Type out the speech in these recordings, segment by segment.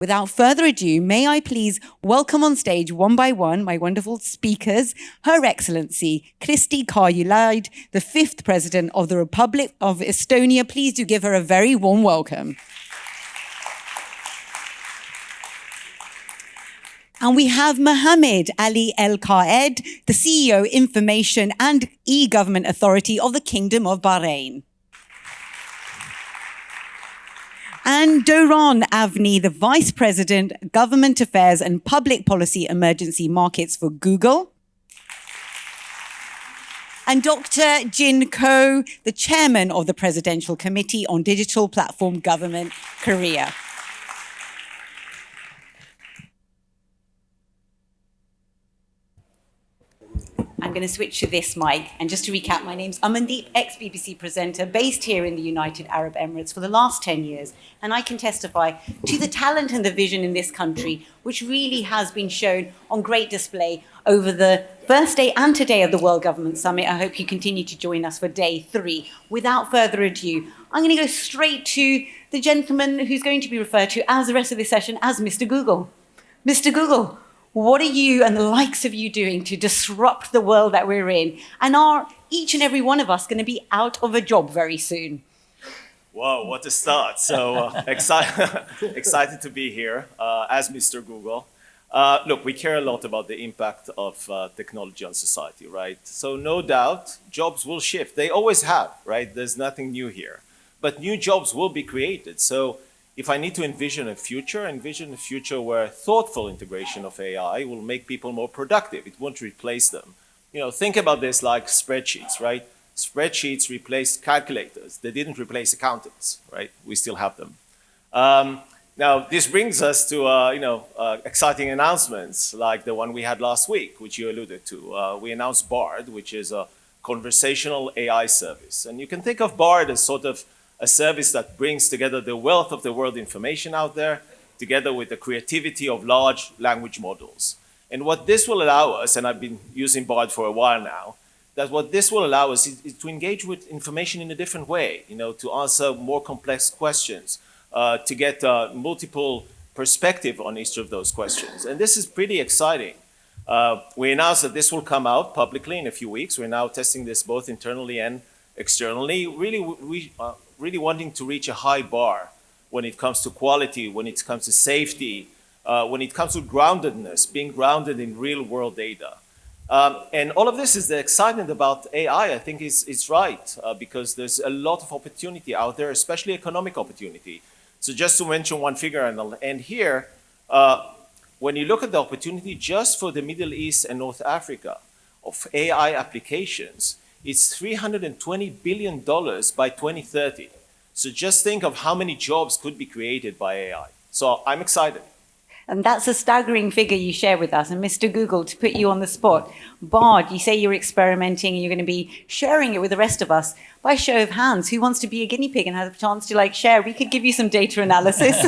Without further ado, may I please welcome on stage one by one my wonderful speakers, Her Excellency Kersti Kaljulaid, the 5th President of the Republic of Estonia. Please do give her a very warm welcome. And we have Mohammed Ali AlQaed, the CEO, Information and E-Government Authority of the Kingdom of Bahrain. And Doron Avni, the Vice President, Government Affairs and Public Policy Emergency Markets for Google. And Dr. Jin Ko, the Chairman of the Presidential Committee on Digital Platform Government, Korea. I'm going to switch to this mic. And just to recap, my name's Amandeep, ex-BBC presenter, based here in the United Arab Emirates for the last 10 years. And I can testify to the talent and the vision in this country, which really has been shown on great display over the first day and today of the World Government Summit. I hope you continue to join us for day 3. Without further ado, I'm going to go straight to the gentleman who's going to be referred to as the rest of this session as Mr. Google. Mr. Google, what are you and the likes of you doing to disrupt the world that we're in? And are each and every one of us going to be out of a job very soon? Wow, what a start. So excited to be here as Mr. Google. Look, we care a lot about the impact of technology on society, right? So no doubt, jobs will shift. They always have, right? There's nothing new here. But new jobs will be created. So if I need to envision a future where thoughtful integration of AI will make people more productive. It won't replace them. You know, think about this like spreadsheets, right? Spreadsheets replaced calculators. They didn't replace accountants, right? We still have them. Now, this brings us to exciting announcements like the one we had last week, which you alluded to. We announced Bard, which is a conversational AI service. And you can think of Bard as sort of a service that brings together the wealth of the world information out there, together with the creativity of large language models. And what this will allow us, and I've been using Bard for a while now, that what this will allow us is to engage with information in a different way, you know, to answer more complex questions, to get multiple perspective on each of those questions. And this is pretty exciting. We announced that this will come out publicly in a few weeks. We're now testing this both internally and externally, really wanting to reach a high bar when it comes to quality, when it comes to safety, when it comes to groundedness, being grounded in real world data. And all of this is the excitement about AI, I think is right, because there's a lot of opportunity out there, especially economic opportunity. So just to mention one figure, and I'll end here, when you look at the opportunity just for the Middle East and North Africa of AI applications, it's $320 billion by 2030. So just think of how many jobs could be created by AI. So I'm excited. And that's a staggering figure you share with us. And Mr. Google, to put you on the spot, Bard, you say you're experimenting and you're going to be sharing it with the rest of us. By show of hands, who wants to be a guinea pig and have a chance to share? We could give you some data analysis.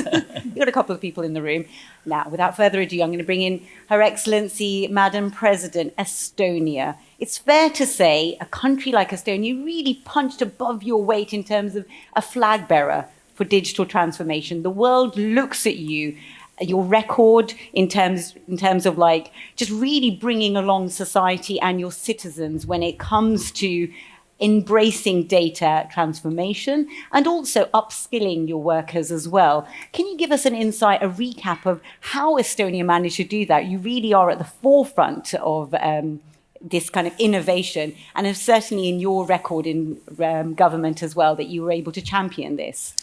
We've got a couple of people in the room. Now, without further ado, I'm going to bring in Her Excellency, Madam President, Estonia. It's fair to say a country like Estonia really punched above your weight in terms of a flag bearer for digital transformation. The world looks at you, your record in terms of just really bringing along society and your citizens when it comes to embracing data transformation and also upskilling your workers as well. Can you give us an insight, a recap of how Estonia managed to do that? You really are at the forefront of this kind of innovation, and certainly in your record in government as well, that you were able to champion this.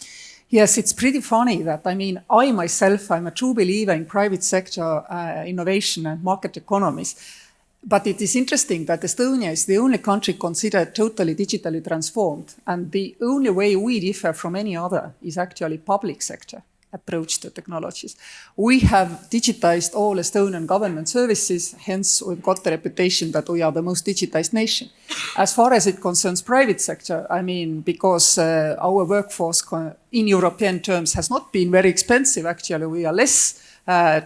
Yes, it's pretty funny that, I myself, I'm a true believer in private sector innovation and market economies. But it is interesting that Estonia is the only country considered totally digitally transformed. And the only way we differ from any other is actually public sector approach to technologies. We have digitized all Estonian government services, hence we've got the reputation that we are the most digitized nation. As far as it concerns private sector, because our workforce in European terms has not been very expensive. Actually, we are less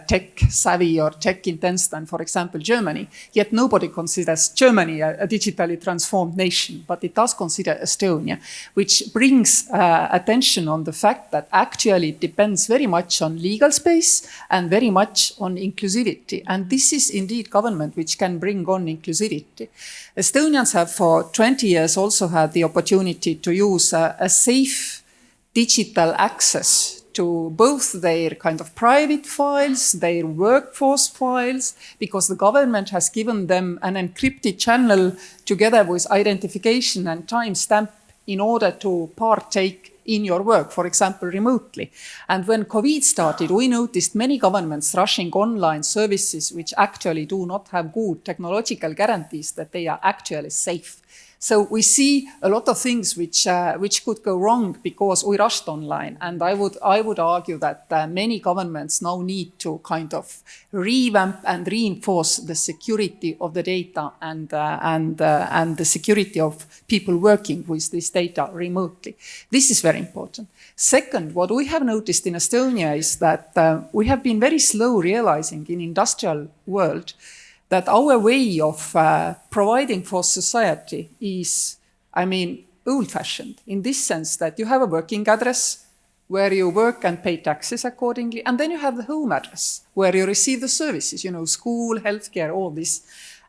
tech savvy or tech intense than, for example, Germany. Yet nobody considers Germany a digitally transformed nation, but it does consider Estonia, which brings attention on the fact that actually it depends very much on legal space and very much on inclusivity. And this is indeed government which can bring on inclusivity. Estonians have for 20 years also had the opportunity to use a safe digital access to both their kind of private files, their workforce files, because the government has given them an encrypted channel together with identification and timestamp in order to partake in your work, for example, remotely. And when COVID started, we noticed many governments rushing online services which actually do not have good technological guarantees that they are actually safe. So we see a lot of things which could go wrong because we rushed online. And I would argue that many governments now need to kind of revamp and reinforce the security of the data and the security of people working with this data remotely. This is very important. Second, what we have noticed in Estonia is that we have been very slow realizing in industrial world that our way of providing for society is, old-fashioned in this sense that you have a working address where you work and pay taxes accordingly, and then you have the home address where you receive the services, school, healthcare, all this.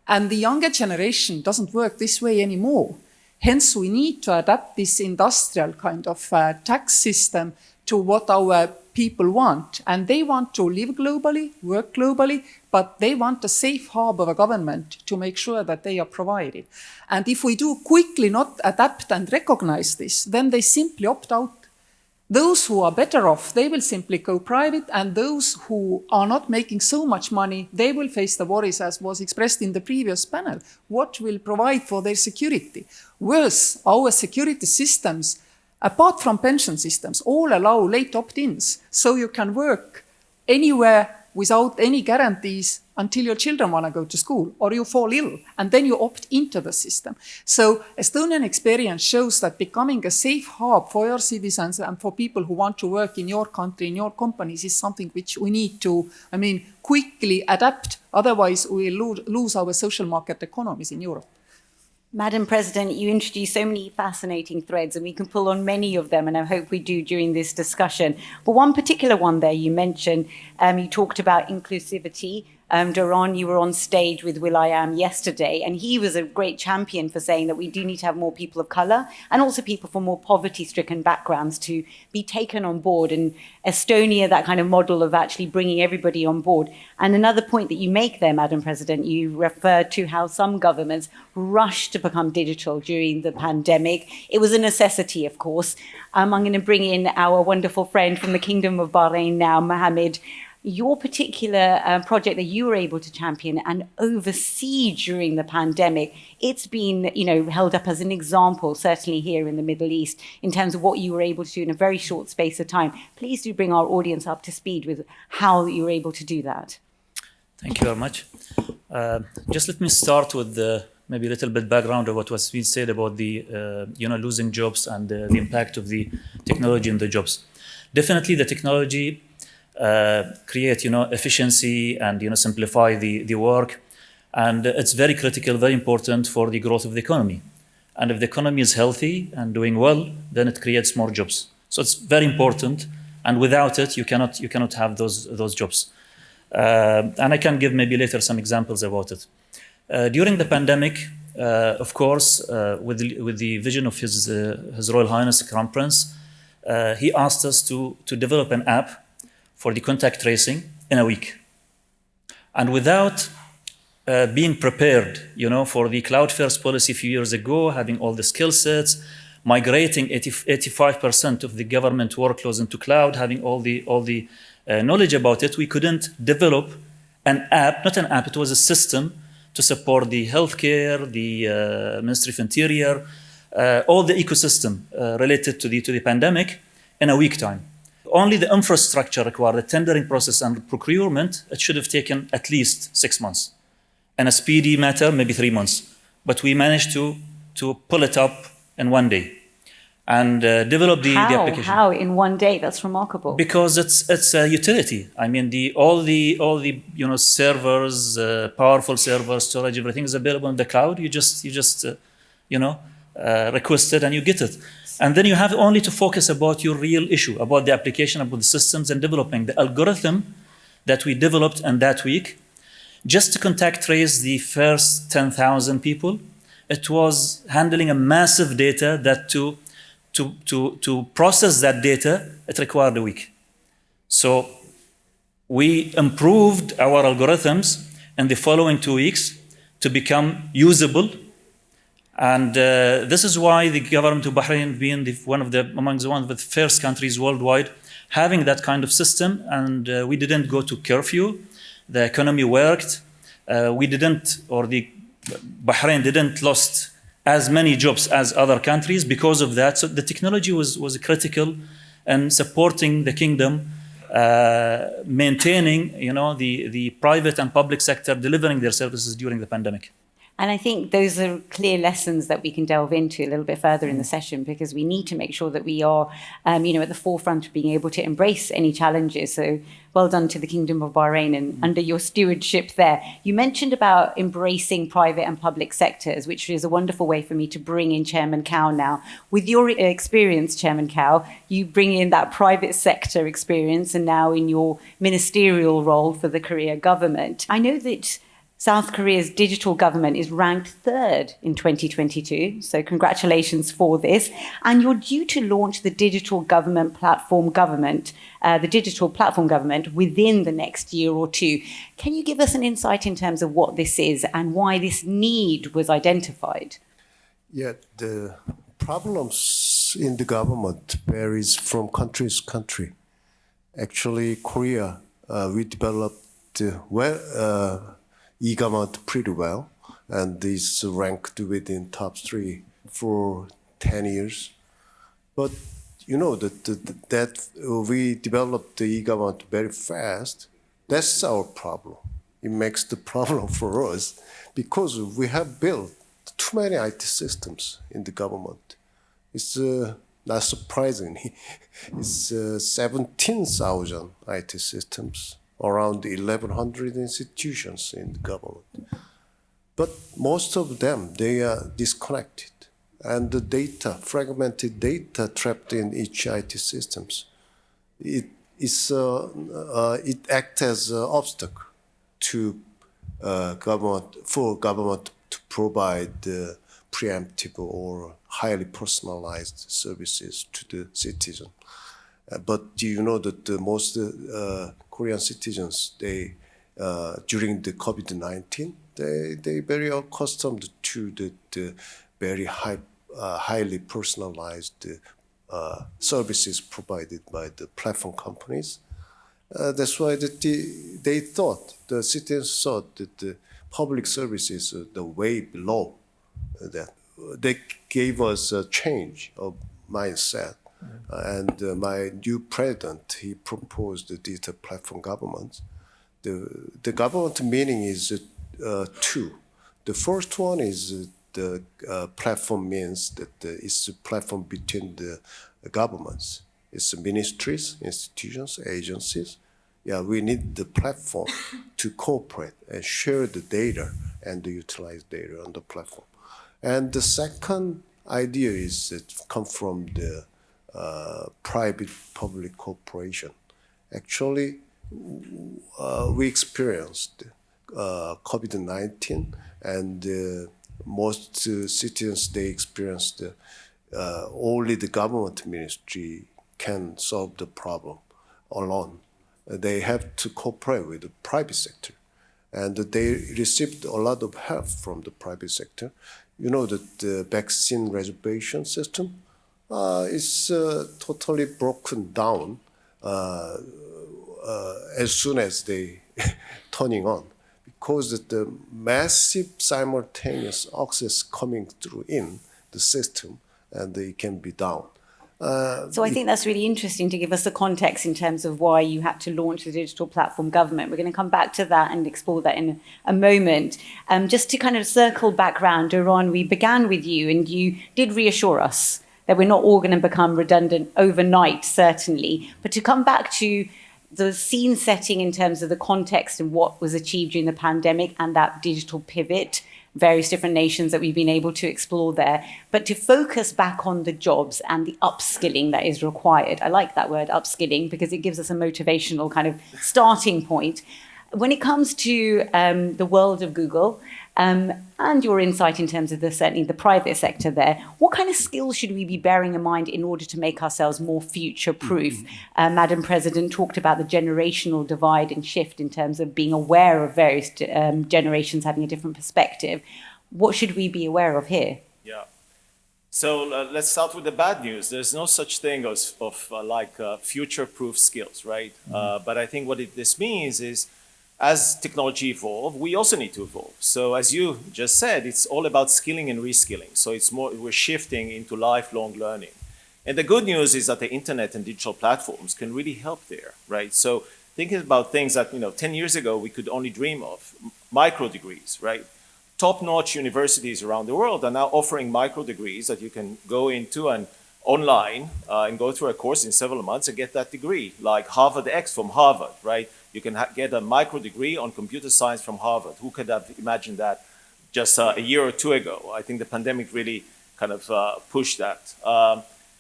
And the younger generation doesn't work this way anymore. Hence, we need to adapt this industrial kind of tax system to what our people want. And they want to live globally, work globally, but they want a safe harbor of a government to make sure that they are provided. And if we do quickly not adapt and recognize this, then they simply opt out. Those who are better off, they will simply go private, and those who are not making so much money, they will face the worries as was expressed in the previous panel. What will provide for their security? Worse, our security systems, apart from pension systems, all allow late opt-ins. So you can work anywhere without any guarantees until your children want to go to school or you fall ill, and then you opt into the system. So Estonian experience shows that becoming a safe hub for your citizens and for people who want to work in your country, in your companies, is something which we need to, quickly adapt. Otherwise, we will lose our social market economies in Europe. Madam President, you introduced so many fascinating threads, and we can pull on many of them, and I hope we do during this discussion. But one particular one there you mentioned, you talked about inclusivity. Doron, you were on stage with will.i.am yesterday, and he was a great champion for saying that we do need to have more people of colour and also people from more poverty-stricken backgrounds to be taken on board. And Estonia, that kind of model of actually bringing everybody on board. And another point that you make there, Madam President, you referred to how some governments rushed to become digital during the pandemic. It was a necessity, of course. I'm going to bring in our wonderful friend from the Kingdom of Bahrain now, Mohammed. Your particular project that you were able to champion and oversee during the pandemic, it's been, held up as an example, certainly here in the Middle East, in terms of what you were able to do in a very short space of time. Please do bring our audience up to speed with how you were able to do that. Thank you very much. Just let me start with maybe a little bit background of what was being said about the, losing jobs and the impact of the technology in the jobs. Definitely the technology create efficiency and simplify the work, and it's very critical, very important for the growth of the economy. And if the economy is healthy and doing well, then it creates more jobs. So it's very important, and without it you cannot have those jobs. And I can give maybe later some examples about it. During the pandemic, of course, with the vision of His Royal Highness Crown Prince, he asked us to develop an app for the contact tracing in a week. And without being prepared, for the cloud-first policy a few years ago, having all the skill sets, migrating 85% of the government workloads into cloud, having all the knowledge about it, we couldn't develop an app, not an app, it was a system to support the healthcare, the Ministry of Interior, all the ecosystem related to the pandemic in a week time. Only the infrastructure required, the tendering process and procurement, it should have taken at least 6 months. And a speedy matter, maybe 3 months. But we managed to pull it up in 1 day. and develop the application. How in one day? That's remarkable. Because it's a utility. I mean, all the servers, powerful servers, storage, everything is available in the cloud. You just request it and you get it. And then you have only to focus about your real issue, about the application, about the systems and developing the algorithm that we developed in that week. Just to contact trace the first 10,000 people, it was handling a massive data that to process that data, it required a week. So we improved our algorithms in the following 2 weeks to become usable. And this is why the government of Bahrain, being one of the first countries worldwide, having that kind of system. And we didn't go to curfew. The economy worked. Bahrain didn't lost as many jobs as other countries because of that. So the technology was critical in supporting the kingdom, maintaining, the private and public sector delivering their services during the pandemic. And I think those are clear lessons that we can delve into a little bit further in the session, because we need to make sure that we are, at the forefront of being able to embrace any challenges. So well done to the Kingdom of Bahrain and under your stewardship there. You mentioned about embracing private and public sectors, which is a wonderful way for me to bring in Chairman Cow now. With your experience, Chairman Cow, you bring in that private sector experience and now in your ministerial role for the Korea government. I know that South Korea's digital government is ranked 3rd in 2022, so congratulations for this. And you're due to launch the digital platform government within the next year or two. Can you give us an insight in terms of what this is and why this need was identified? Yeah, the problems in the government varies from country to country. Actually, Korea, we developed e-government pretty well, and is ranked within top 3 for 10 years. But that we developed the e-government very fast. That's our problem. It makes the problem for us because we have built too many IT systems in the government. It's not surprising. It's 17,000 IT systems, around 1,100 institutions in the government. But most of them, they are disconnected. And the data, fragmented data trapped in each IT systems, it acts as an obstacle to government to provide preemptive or highly personalized services to the citizen. But do you know that most Korean citizens, they during the COVID-19, they very accustomed to the very highly personalized services provided by the platform companies. That's why they thought, the citizens thought that the public services are the way below that. They gave us a change of mindset. And my new president, he proposed the digital platform government. The government meaning is 2. The first one is the platform means that it's a platform between the governments. It's ministries, institutions, agencies. Yeah, we need the platform to cooperate and share the data and utilize data on the platform. And the second idea is it comes from the private-public cooperation. Actually, we experienced COVID-19, and most citizens, they experienced only the government ministry can solve the problem alone. They have to cooperate with the private sector, and they received a lot of help from the private sector. You know that the vaccine reservation system is totally broken down as soon as they turning on, because the massive simultaneous access coming through in the system, and it can be down. So I think that's really interesting to give us the context in terms of why you had to launch the digital platform government. We're going to come back to that and explore that in a moment. Just to kind of circle back round, Duran, we began with you and you did reassure us that we're not all going to become redundant overnight, certainly. But to come back to the scene setting in terms of the context and what was achieved during the pandemic and that digital pivot, various different nations that we've been able to explore there, but to focus back on the jobs and the upskilling that is required. I like that word, upskilling, because it gives us a motivational kind of starting point. When it comes to the world of Google and your insight in terms of certainly the private sector there, what kind of skills should we be bearing in mind in order to make ourselves more future-proof? Madam President talked about the generational divide and shift in terms of being aware of various generations having a different perspective. What should we be aware of here? Yeah. So let's start with the bad news. There's no such thing as future-proof skills, right? But I think what this means is, as technology evolves, we also need to evolve. So as you just said, it's all about skilling and reskilling. So we're shifting into lifelong learning. And the good news is that the internet and digital platforms can really help there, right? So thinking about things that 10 years ago we could only dream of, micro degrees, right? Top-notch universities around the world are now offering micro degrees that you can go into and online and go through a course in several months and get that degree, like Harvard X from Harvard, right? You can get a micro degree on computer science from Harvard. Who could have imagined that just a year or two ago? I think the pandemic really kind of pushed that.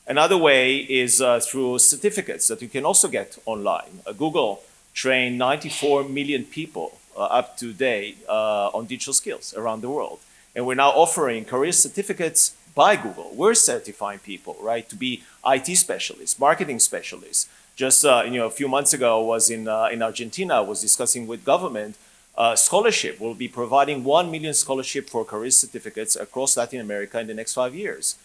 Another way is through certificates that you can also get online. Google trained 94 million people up to date on digital skills around the world. And we're now offering career certificates by Google. We're certifying people, right, to be IT specialists, marketing specialists. Just a few months ago, I was in Argentina, was discussing with government scholarship. We'll be providing 1 million scholarship for career certificates across Latin America in the next 5 years.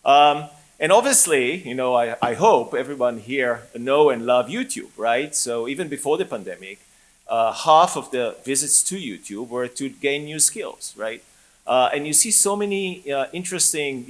And obviously, I hope everyone here know and love YouTube, right? So even before the pandemic, half of the visits to YouTube were to gain new skills, right? And you see so many interesting,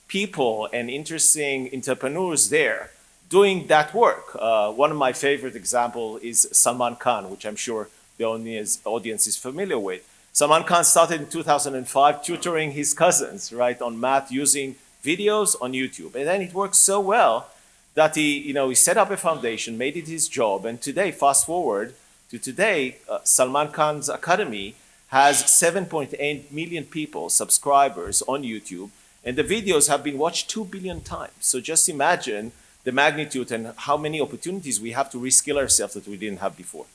people and interesting entrepreneurs there doing that work. One of my favorite examples is Salman Khan, which I'm sure the audience is familiar with. Salman Khan started in 2005 tutoring his cousins, right, on math using videos on YouTube. And then it worked so well that he set up a foundation, made it his job. And today, fast forward to today, Salman Khan's Academy has 7.8 million people, subscribers on YouTube. And the videos have been watched 2 billion times. So just imagine the magnitude and how many opportunities we have to reskill ourselves that we didn't have before.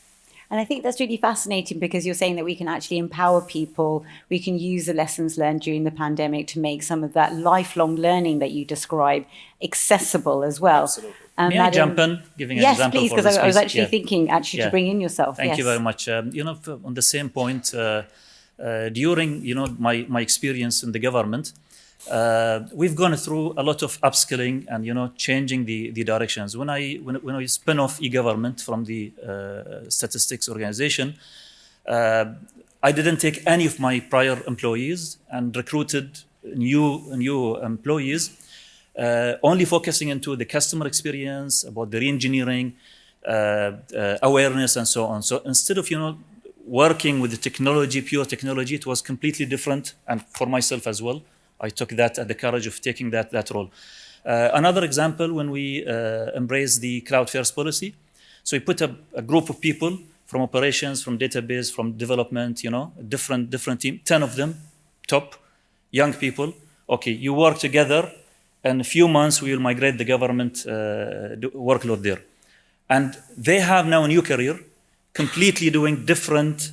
And I think that's really fascinating because you're saying that we can actually empower people. We can use the lessons learned during the pandemic to make some of that lifelong learning that you describe accessible as well. Absolutely. May I jump in, giving an example? Yes, please, because I was actually thinking to bring in yourself. Thank you very much. On the same point, during my experience in the government, we've gone through a lot of upskilling and changing the directions. When I spin off e-government from the statistics organization, I didn't take any of my prior employees and recruited new employees, only focusing into the customer experience, about the re-engineering, awareness, and so on. So instead of working with the technology, pure technology, it was completely different, and for myself as well. I took the courage of taking that role. Another example, when we embraced the cloud first policy, so we put a group of people from operations, from database, from development, different team, 10 of them, top, young people. Okay, you work together, in a few months we will migrate the government workload there. And they have now a new career, completely doing different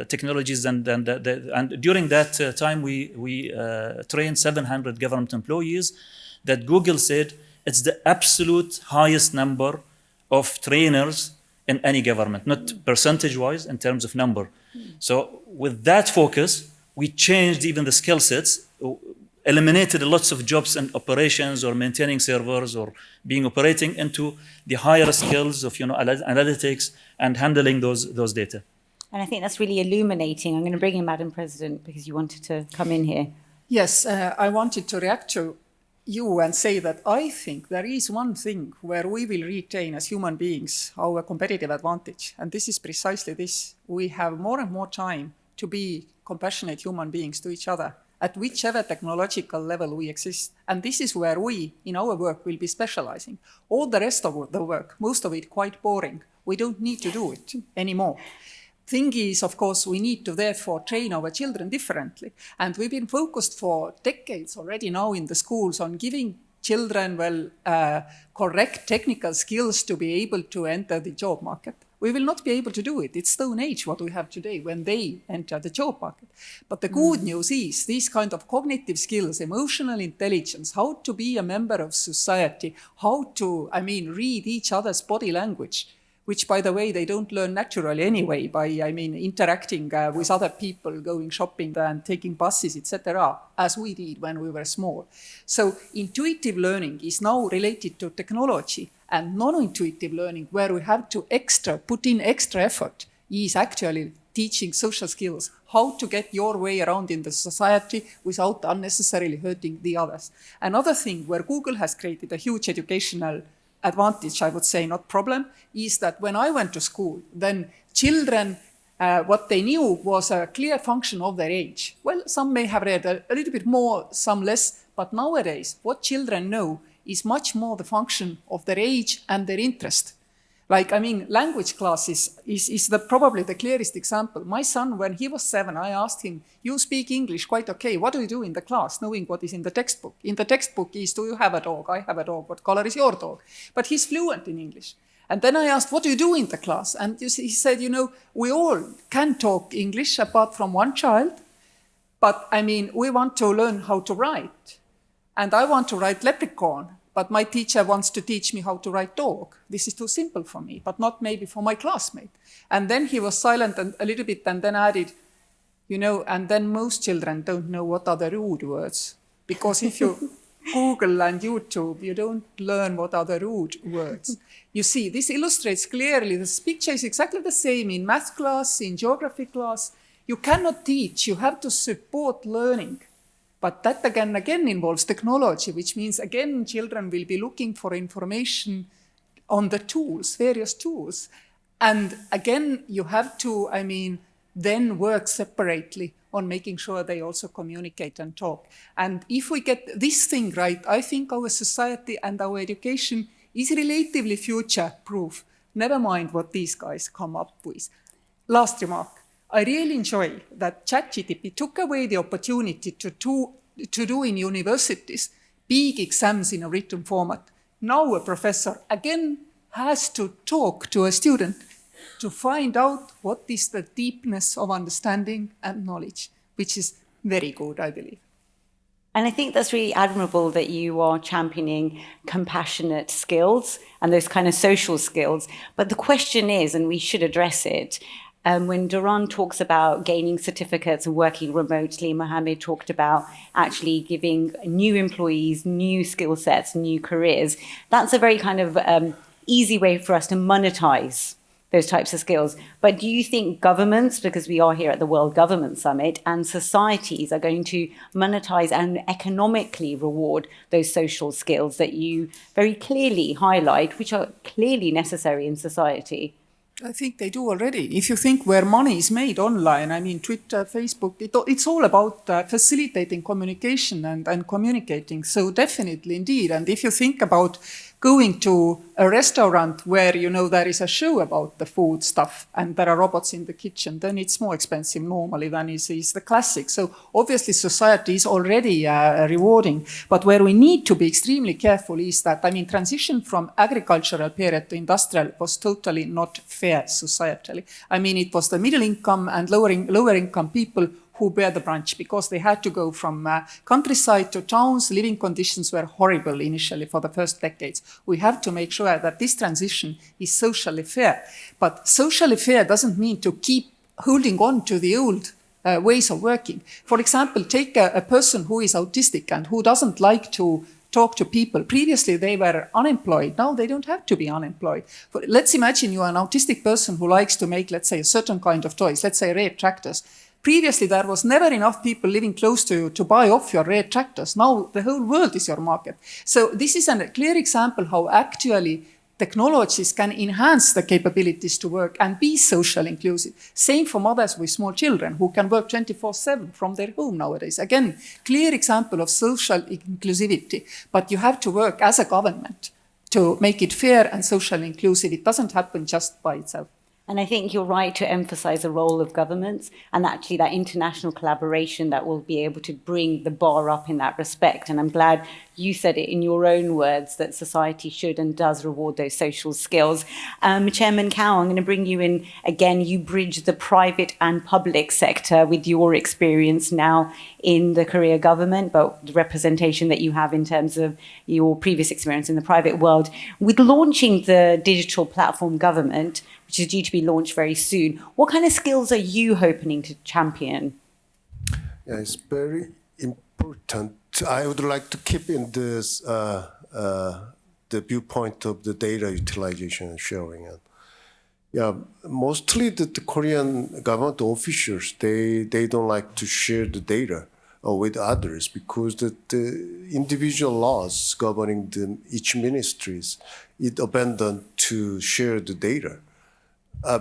technologies and during that time we trained 700 government employees that Google said it's the absolute highest number of trainers in any government, not percentage wise, in terms of number. So with that focus, we changed even the skill sets, eliminated lots of jobs in operations or maintaining servers or being operating into the higher skills of analytics and handling those data. And I think that's really illuminating. I'm going to bring in Madam President because you wanted to come in here. Yes, I wanted to react to you and say that I think there is one thing where we will retain as human beings our competitive advantage. And this is precisely this. We have more and more time to be compassionate human beings to each other. at whichever technological level we exist. And this is where we, in our work, will be specializing. All the rest of the work, most of it quite boring. We don't need to do it anymore. Thing is, of course, we need to therefore train our children differently. And we've been focused for decades already now in the schools on giving children, correct technical skills to be able to enter the job market. We will not be able to do it. It's Stone Age what we have today when they enter the job market. But the good news is these kind of cognitive skills, emotional intelligence, how to be a member of society, how to, read each other's body language, which, by the way, they don't learn naturally anyway by, interacting with other people, going shopping and taking buses, etc., as we did when we were small. So intuitive learning is now related to technology, and non-intuitive learning, where we have to put in extra effort, is actually teaching social skills, how to get your way around in the society without unnecessarily hurting the others. Another thing where Google has created a huge educational advantage, I would say, not problem, is that when I went to school, then children, what they knew was a clear function of their age. Well, some may have read a little bit more, some less, but nowadays what children know is much more the function of their age and their interest. Language classes is probably the clearest example. My son, when he was 7, I asked him, you speak English quite okay. What do you do in the class, knowing what is in the textbook? In the textbook is, do you have a dog? I have a dog. What color is your dog? But he's fluent in English. And then I asked, what do you do in the class? And he said, we all can talk English apart from one child. But we want to learn how to write. And I want to write leprechaun. But my teacher wants to teach me how to write dog. This is too simple for me, but not maybe for my classmate. And then he was silent a little bit and then added, and then most children don't know what are the rude words. Because if you Google and YouTube, you don't learn what are the rude words. You see, this illustrates clearly, this picture is exactly the same in math class, in geography class. You cannot teach, you have to support learning. But that again involves technology, which means again children will be looking for information on the tools, various tools. And again, you have to, then work separately on making sure they also communicate and talk. And if we get this thing right, I think our society and our education is relatively future-proof. Never mind what these guys come up with. Last remark. I really enjoy that ChatGPT took away the opportunity to do in universities big exams in a written format. Now a professor again has to talk to a student to find out what is the deepness of understanding and knowledge, which is very good, I believe. And I think that's really admirable that you are championing compassionate skills and those kind of social skills. But the question is, and we should address it, when Duran talks about gaining certificates and working remotely, Mohammed talked about actually giving new employees new skill sets, new careers. That's a very kind of easy way for us to monetize those types of skills. But do you think governments, because we are here at the World Government Summit, and societies are going to monetize and economically reward those social skills that you very clearly highlight, which are clearly necessary in society? I think they do already. If you think where money is made online, Twitter, Facebook, it's all about facilitating communication and communicating. So definitely, indeed. And if you think about going to a restaurant where, there is a show about the food stuff and there are robots in the kitchen, then it's more expensive normally than is the classic. So obviously society is already rewarding. But where we need to be extremely careful is that, transition from agricultural period to industrial was totally not fair societally. It was the middle income and lower income people who bear the brunt because they had to go from countryside to towns. Living conditions were horrible initially for the first decades. We have to make sure that this transition is socially fair. But socially fair doesn't mean to keep holding on to the old ways of working. For example, take a person who is autistic and who doesn't like to talk to people. Previously, they were unemployed. Now they don't have to be unemployed. But let's imagine you are an autistic person who likes to make, let's say, a certain kind of toys, let's say red tractors. Previously, there was never enough people living close to you to buy off your red tractors. Now the whole world is your market. So this is a clear example how actually technologies can enhance the capabilities to work and be social inclusive. Same for mothers with small children who can work 24/7 from their home nowadays. Again, clear example of social inclusivity, but you have to work as a government to make it fair and social inclusive. It doesn't happen just by itself. And I think you're right to emphasize the role of governments and actually that international collaboration that will be able to bring the bar up in that respect. And I'm glad you said it in your own words that society should and does reward those social skills. Chairman Cow, I'm going to bring you in again. You bridge the private and public sector with your experience now in the Korea government, but the representation that you have in terms of your previous experience in the private world. With launching the digital platform government, which is due to be launched very soon, what kind of skills are you hoping to champion? Yeah, it's very important. I would like to keep in this the viewpoint of the data utilization and sharing. And yeah, mostly the Korean government officials, they don't like to share the data with others because the individual laws governing each ministries, it abandoned to share the data.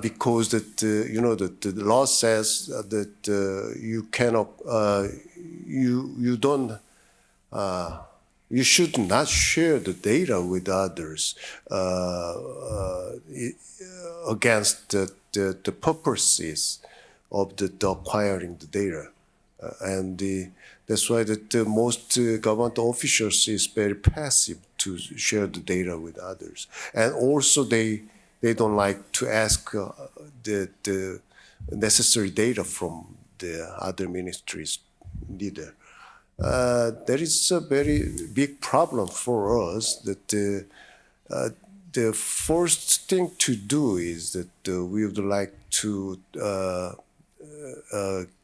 Because that that the law says that you cannot, you don't, you should not share the data with others against the purposes of the acquiring the data, and that's why that most government officials is very passive to share the data with others, and also they don't like to ask the necessary data from the other ministries neither. There is a very big problem for us that the first thing to do is that we would like to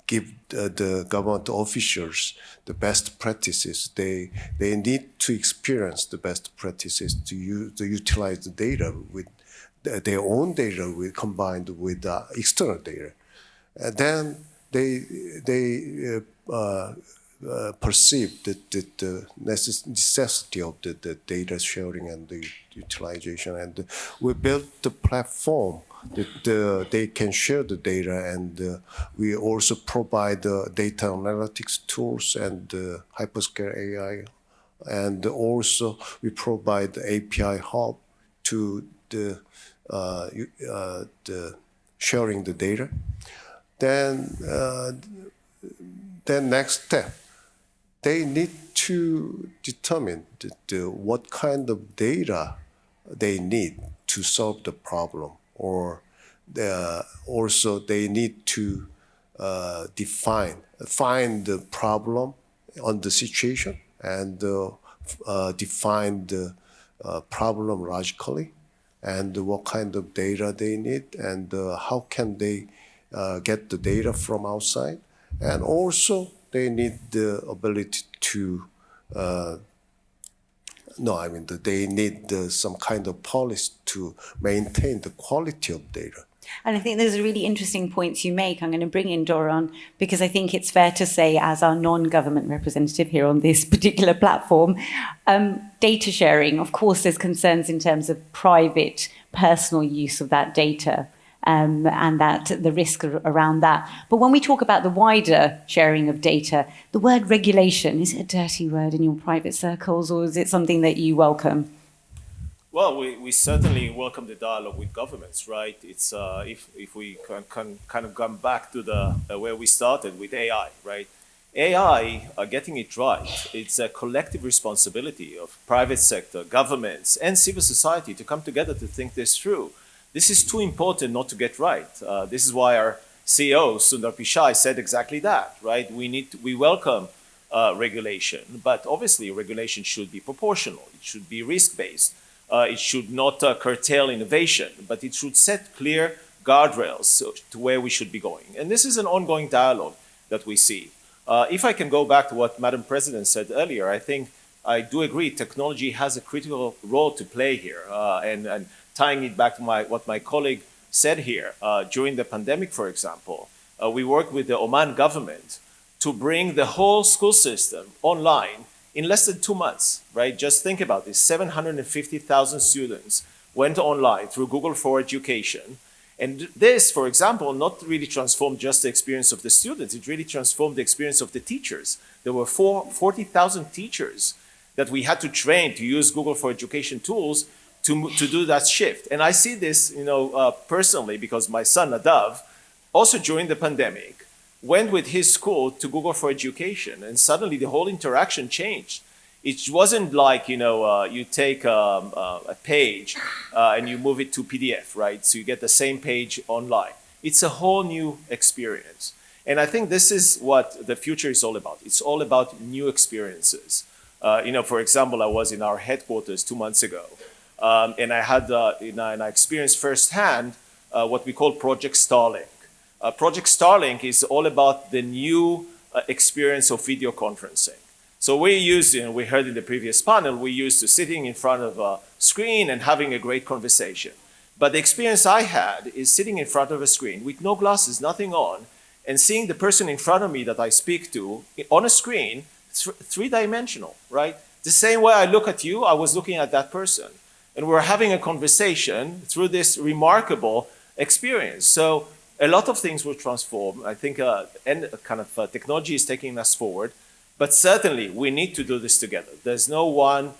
give the government officials the best practices. They need to experience the best practices to utilize the data with their own data combined with external data. Then they perceive the necessity of the data sharing and the utilization. And we built the platform that they can share the data, and we also provide data analytics tools and hyperscale AI. And also we provide the API hub to the sharing the data. Then next step, they need to determine what kind of data they need to solve the problem, or also they need to find the problem on the situation and define the problem logically, and what kind of data they need, and how can they get the data from outside. And also they need the ability to, they need some kind of policy to maintain the quality of data. And I think those are really interesting points you make. I'm going to bring in Doron, because I think it's fair to say, as our non-government representative here on this particular platform, data sharing, of course, there's concerns in terms of private, personal use of that data, and that the risk around that. But when we talk about the wider sharing of data, the word regulation, is it a dirty word in your private circles, or is it something that you welcome? Well, we certainly welcome the dialogue with governments, right? It's if we can kind of come back to the where we started with AI, right? AI, getting it right, it's a collective responsibility of private sector, governments, and civil society to come together to think this through. This is too important not to get right. This is why our CEO, Sundar Pichai, said exactly that, right? We welcome regulation, but obviously regulation should be proportional. It should be risk-based. It should not curtail innovation, but it should set clear guardrails to where we should be going. And this is an ongoing dialogue that we see. If I can go back to what Madam President said earlier, I think I do agree technology has a critical role to play here. And tying it back to what my colleague said here, during the pandemic, for example, we worked with the Oman government to bring the whole school system online in less than 2 months, right? Just think about this, 750,000 students went online through Google for Education. And this, for example, not really transformed just the experience of the students, it really transformed the experience of the teachers. There were 40,000 teachers that we had to train to use Google for Education tools to do that shift. And I see this, personally, because my son, Nadav, also during the pandemic, went with his school to Google for Education, and suddenly the whole interaction changed. It wasn't like, you take a page and you move it to PDF, right? So you get the same page online. It's a whole new experience. And I think this is what the future is all about. It's all about new experiences. For example, I was in our headquarters 2 months ago, and I had, and I experienced firsthand what we call Project Starlink. Project Starlink is all about the new experience of video conferencing. So we heard in the previous panel, we're used to sitting in front of a screen and having a great conversation. But the experience I had is sitting in front of a screen with no glasses, nothing on, and seeing the person in front of me that I speak to on a screen, three-dimensional, right? The same way I look at you, I was looking at that person. And we're having a conversation through this remarkable experience. So a lot of things will transform. I think technology is taking us forward. But certainly, we need to do this together. There's no one,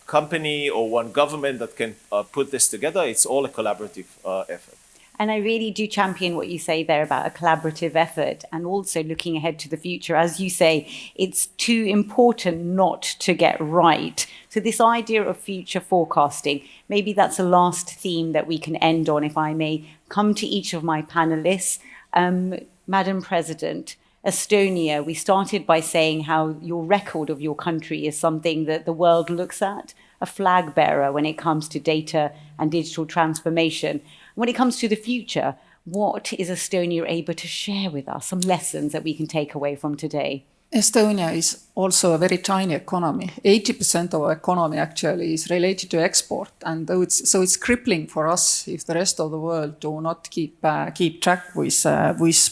company or one government that can put this together. It's all a collaborative effort. And I really do champion what you say there about a collaborative effort and also looking ahead to the future. As you say, it's too important not to get right. So this idea of future forecasting, maybe that's a last theme that we can end on, if I may come to each of my panelists. Madam President, Estonia, we started by saying how your record of your country is something that the world looks at, a flag bearer when it comes to data and digital transformation. When it comes to the future, what is Estonia able to share with us, some lessons that we can take away from today? Estonia is also a very tiny economy. 80% of our economy actually is related to export, and it's crippling for us if the rest of the world do not keep track with,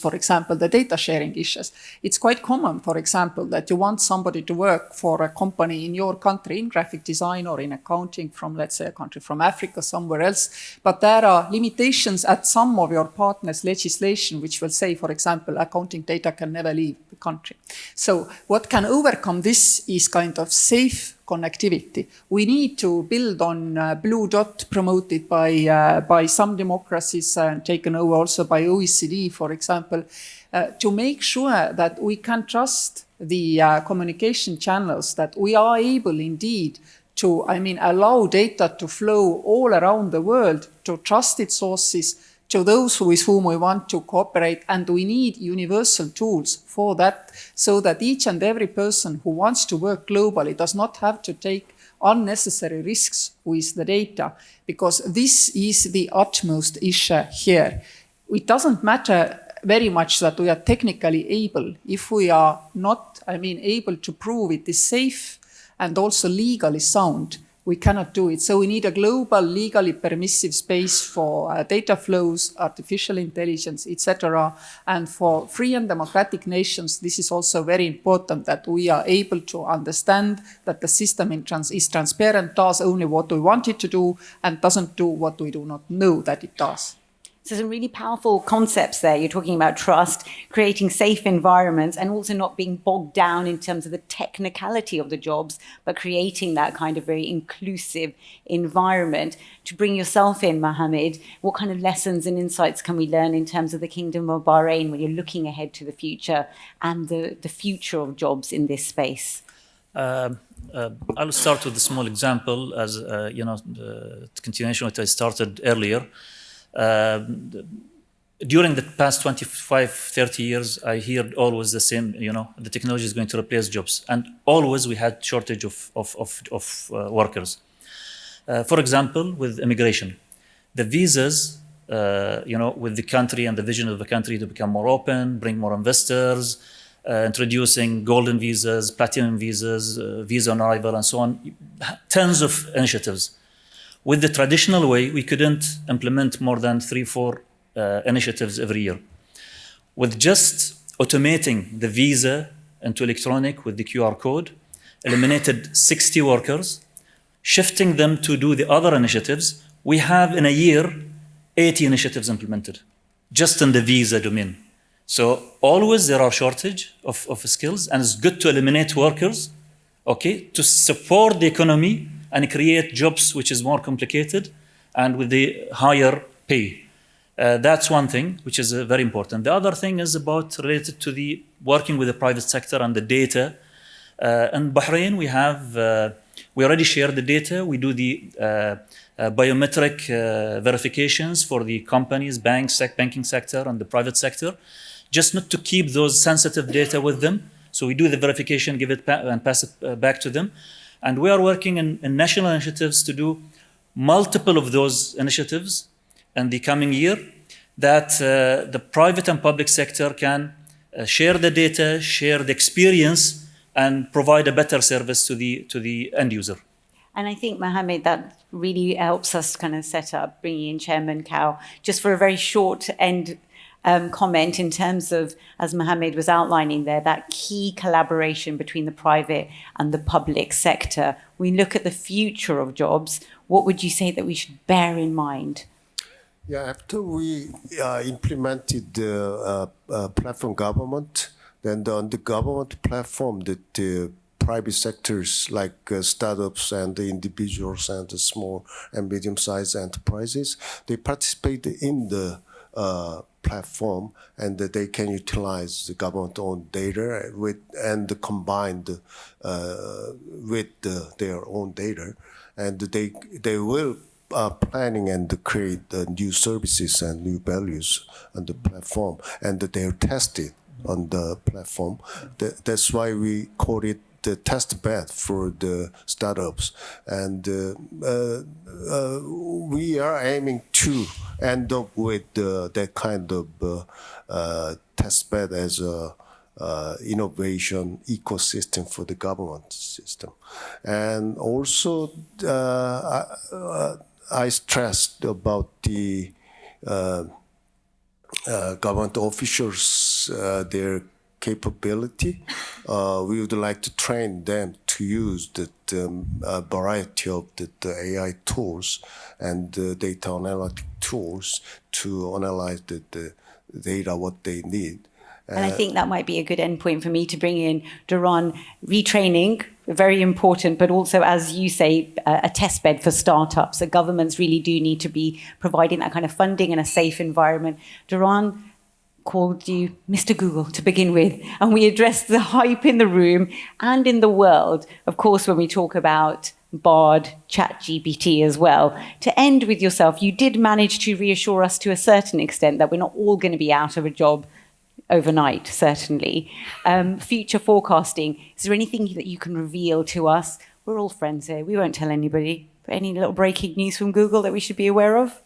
for example, the data sharing issues. It's quite common, for example, that you want somebody to work for a company in your country in graphic design or in accounting from, let's say, a country from Africa, somewhere else. But there are limitations at some of your partners' legislation, which will say, for example, accounting data can never leave the country. So what can overcome this is kind of safe connectivity. We need to build on Blue Dot promoted by some democracies and taken over also by OECD, for example, to make sure that we can trust the communication channels, that we are able indeed to, allow data to flow all around the world to trusted sources, to those with whom we want to cooperate, and we need universal tools for that, so that each and every person who wants to work globally does not have to take unnecessary risks with the data, because this is the utmost issue here. It doesn't matter very much that we are technically able if we are not, able to prove it is safe and also legally sound. We cannot do it. So we need a global, legally permissive space for data flows, artificial intelligence, etc. And for free and democratic nations, this is also very important, that we are able to understand that the system is transparent, does only what we want it to do, and doesn't do what we do not know that it does. So some really powerful concepts there. You're talking about trust, creating safe environments, and also not being bogged down in terms of the technicality of the jobs, but creating that kind of very inclusive environment. To bring yourself in, Mohammed, what kind of lessons and insights can we learn in terms of the Kingdom of Bahrain when you're looking ahead to the future and the future of jobs in this space? I'll start with a small example as, continuation of what I started earlier. During the past 25, 30 years, I heard always the same, the technology is going to replace jobs. And always we had shortage of workers. For example, with immigration, the visas, with the country and the vision of the country to become more open, bring more investors, introducing golden visas, platinum visas, visa on arrival, and so on, tons of initiatives. With the traditional way, we couldn't implement more than 3-4 initiatives every year. With just automating the visa into electronic with the QR code, eliminated 60 workers, shifting them to do the other initiatives. We have in a year 80 initiatives implemented, just in the visa domain. So always there are shortage of skills, and it's good to eliminate workers, okay, to support the economy and create jobs which is more complicated and with the higher pay. That's one thing which is very important. The other thing is about related to the working with the private sector and the data. In Bahrain, we already shared the data. We do the biometric verifications for the companies, banking sector and the private sector, just not to keep those sensitive data with them. So we do the verification, give it and pass it back to them. And we are working in national initiatives to do multiple of those initiatives in the coming year, that the private and public sector can share the data, share the experience, and provide a better service to the end user. And I think, Mohammed, that really helps us kind of set up, bringing in Chairman Kao, just for a very short end comment in terms of, as Mohammed was outlining there, that key collaboration between the private and the public sector. We look at the future of jobs. What would you say that we should bear in mind? Yeah, after we implemented the platform government, then on the government platform, the private sectors like startups and the individuals and the small and medium-sized enterprises, they participate in the platform, and that they can utilize the government-owned data and combined with their own data, and they will planning and create new services and new values on the platform, and that they're tested on the platform. That's why we call it the test bed for the startups. And we are aiming to end up with that kind of test bed as a innovation ecosystem for the government system. And also, I stressed about the government officials, their capability. We would like to train them to use the variety of the AI tools and data analytic tools to analyze the data, what they need. And I think that might be a good endpoint for me to bring in Duran. Retraining, very important, but also, as you say, a test bed for startups. The governments really do need to be providing that kind of funding and a safe environment. Duran called you Mr. Google to begin with, and we addressed the hype in the room and in the world, of course, when we talk about Bard, ChatGPT as well. To end with yourself, you did manage to reassure us to a certain extent that we're not all going to be out of a job overnight, certainly. Future forecasting, is there anything that you can reveal to us? We're all friends here. We won't tell anybody. But any little breaking news from Google that we should be aware of?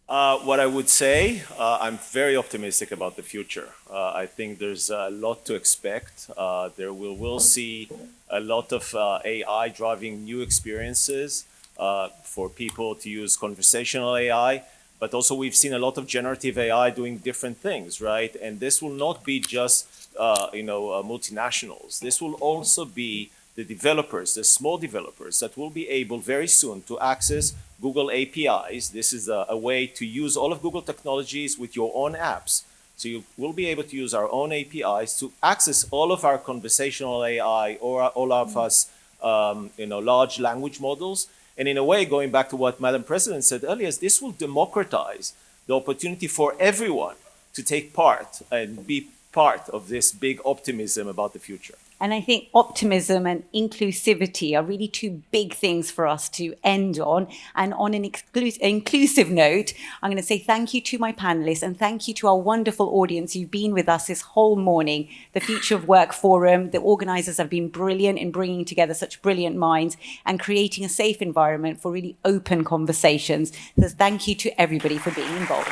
What I would say, I'm very optimistic about the future. I think there's a lot to expect. We'll see a lot of AI driving new experiences for people to use conversational AI. But also we've seen a lot of generative AI doing different things, right? And this will not be just multinationals. This will also be the developers, the small developers that will be able very soon to access Google APIs. This is a way to use all of Google technologies with your own apps. So you will be able to use our own APIs to access all of our conversational AI or all of us, large language models. And in a way, going back to what Madam President said earlier, this will democratize the opportunity for everyone to take part and be part of this big optimism about the future. And I think optimism and inclusivity are really two big things for us to end on. And on an inclusive note, I'm going to say thank you to my panelists and thank you to our wonderful audience. You've been with us this whole morning. The Future of Work Forum, the organizers have been brilliant in bringing together such brilliant minds and creating a safe environment for really open conversations. So thank you to everybody for being involved.